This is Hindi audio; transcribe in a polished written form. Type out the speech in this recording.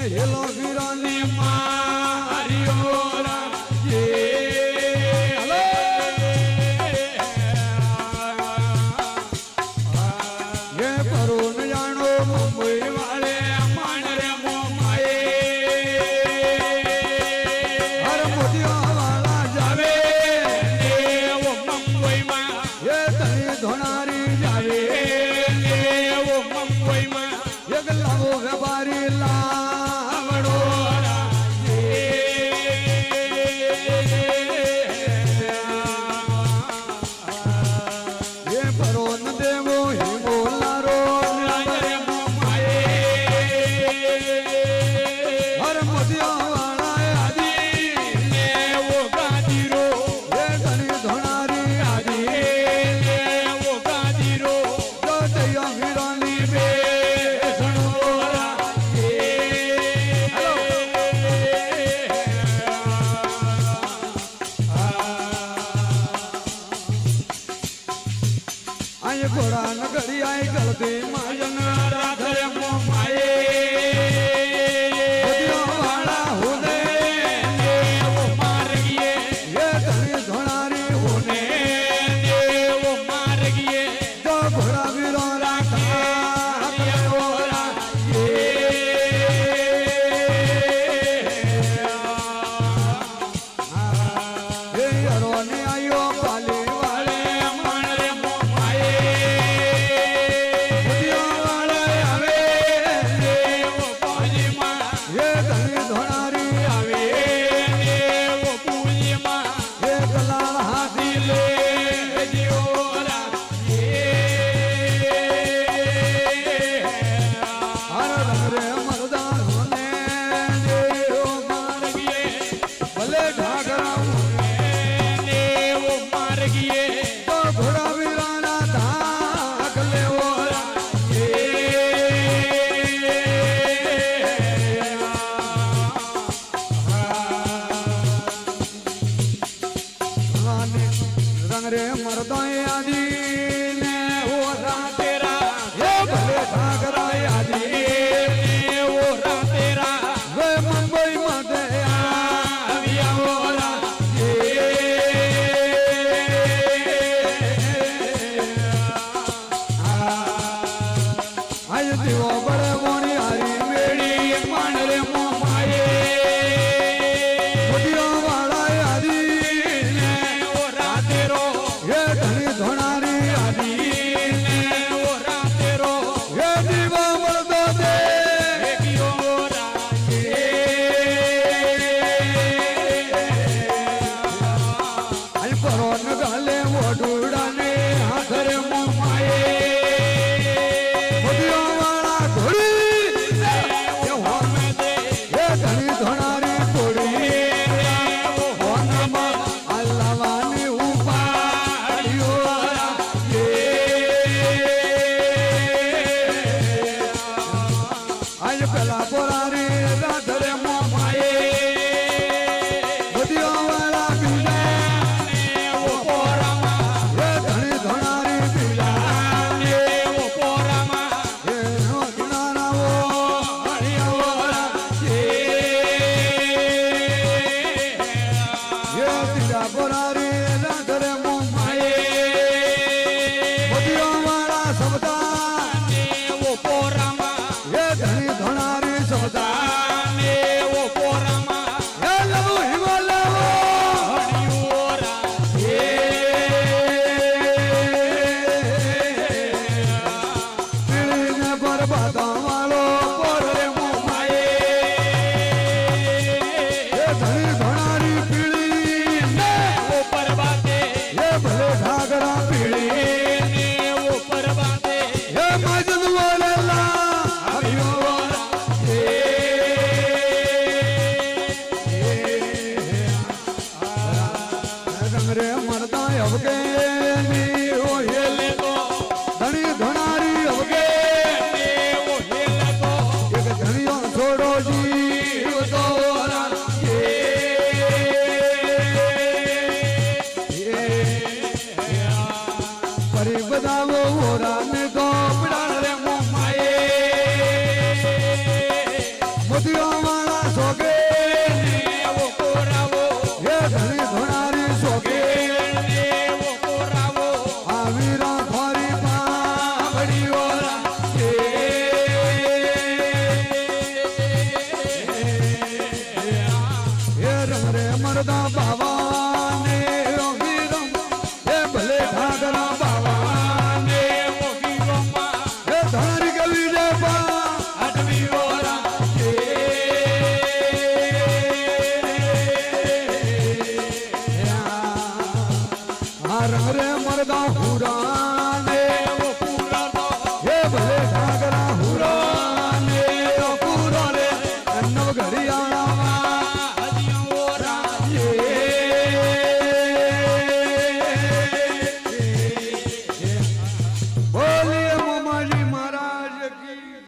હેલો વીરાની મારિયો રામજી ये करुण जानो मुंबई वाले मान रे मोमाए हर मोदिया वाला जावे वो मुंबई में ये तनी धोनारी जावे वो मुंबई में ये गलावो व्यापारी लावड़ो ये परोन देवो हे बोला घोड़ा नगरी आई गलती माजन राधे मोमाए वाला होने वो मार गए ये धनी धोनारी होने वो मार गए जो घोड़ा वीरों राखा आयो पाली वाले मान रे मोमाए रे मरदा आदि ने वो तेरा ये भले ठाकरा आदि ने वो तेरा वे मुंबई में दया वो आज दिवो बड़े बोनी हरी मेरी मान रे मोमाए वाला आदि ने वो तेरो ये धनी धोनारी आदि ने वो तेरो ये दीवा मर्दो दे आई परोन गाले वो डूड़ा ने हाथ रे मोमाए मोदियों वाला घोड़ी ये हो में दे ये धनी धोनारी घोड़ी हो नमा अल्लाह वानी पहला बोरारी राधरे मोमाए मोदियों वाला पीला वो पोरामा ये धनी धोनारी पीला वो पोरामा ये किनारा वो हरिया वाला ये तीजा बोरारी राधरे मोमाए मोदियों वाला सबदा वो पोरामा ये धनी धोनारी सौदा ने वो पोरामा ये लबु हिमालय वो हरियोरा ये पीड़ी ने बर्बादा वालो पोर रे मोमाए ये धनी धोनारी पीड़ी ने वो बर्बादे ये भले ठाकरा पीड़ी ने वो बर्बादे ये मजद वाले ला रे मरदा अवगे नी वो हेले तो धनी धोनारी अवगे नी वो हेले तो एक धनियो छोड़ो जी तो परी बदावो वो रान को पिड़ा रे मोमाए મોતિયા વાળા સોગે વો કોરાવો એ ધણી ધોણારી સોગે વો કોરાવો આવી રાખવારી પાઘડીઓ રાખે એ રમ રે મરદા બાવાને વીરમ એ ભલે ઘાઘરા બાવાને વો વીરોમાં એ ધારી ગલી રે બા અડવીઓ રાખે આ રંગ રે મરદા હુરાને વો પૂરાનો એ ભલે ઘાઘરા હુરાને પૂરા રે નવ ઘડિયા